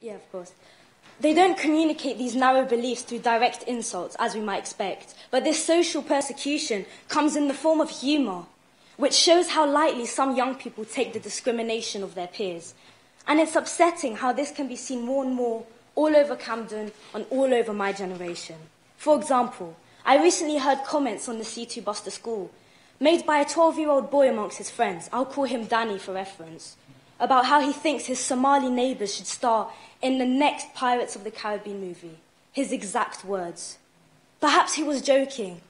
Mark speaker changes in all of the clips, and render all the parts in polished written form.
Speaker 1: Yeah, of course. They don't communicate these narrow beliefs through direct insults, as we might expect, but this social persecution comes in the form of humour, which shows how lightly some young people take the discrimination of their peers. And it's upsetting how this can be seen more and more all over Camden and all over my generation. For example, I recently heard comments on the C2 bus to school, made by a 12-year-old boy amongst his friends, I'll call him Danny for reference, about how he thinks his Somali neighbours should star in the next Pirates of the Caribbean movie. His exact words. Perhaps he was joking.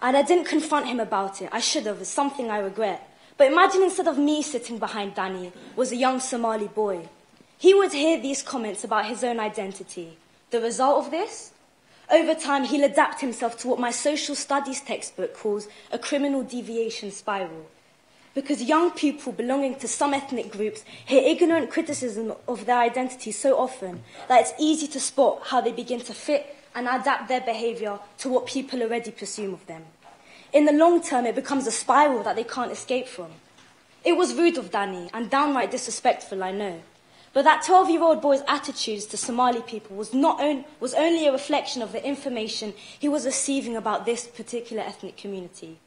Speaker 1: And I didn't confront him about it. I should have. It's something I regret. But imagine instead of me sitting behind Danny was a young Somali boy. He would hear these comments about his own identity. The result of this? Over time, he'll adapt himself to what my social studies textbook calls a criminal deviation spiral. Because young people belonging to some ethnic groups hear ignorant criticism of their identity so often that it's easy to spot how they begin to fit and adapt their behaviour to what people already presume of them. In the long term, it becomes a spiral that they can't escape from. It was rude of Danny and downright disrespectful, I know. But that 12-year-old boy's attitudes to Somali people was only a reflection of the information he was receiving about this particular ethnic community.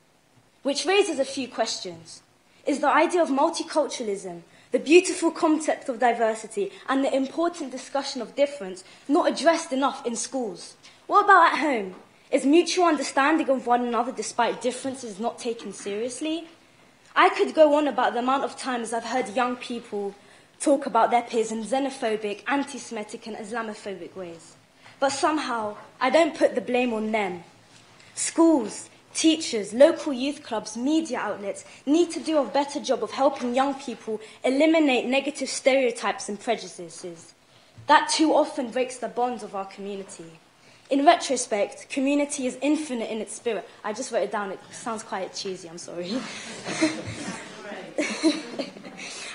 Speaker 1: Which raises a few questions. Is the idea of multiculturalism, the beautiful concept of diversity, and the important discussion of difference not addressed enough in schools? What about at home? Is mutual understanding of one another despite differences not taken seriously? I could go on about the amount of times I've heard young people talk about their peers in xenophobic, anti-Semitic and Islamophobic ways. But somehow, I don't put the blame on them. Schools, teachers, local youth clubs, media outlets need to do a better job of helping young people eliminate negative stereotypes and prejudices. That too often breaks the bonds of our community. In retrospect, community is infinite in its spirit. I just wrote it down, it sounds quite cheesy, I'm sorry.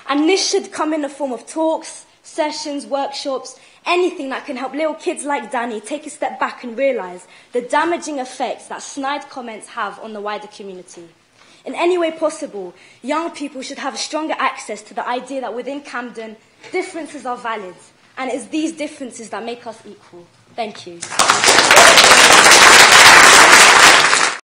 Speaker 1: And this should come in the form of talks, sessions, workshops, anything that can help little kids like Danny take a step back and realise the damaging effects that snide comments have on the wider community. In any way possible, young people should have stronger access to the idea that within Camden, differences are valid, and it's these differences that make us equal. Thank you.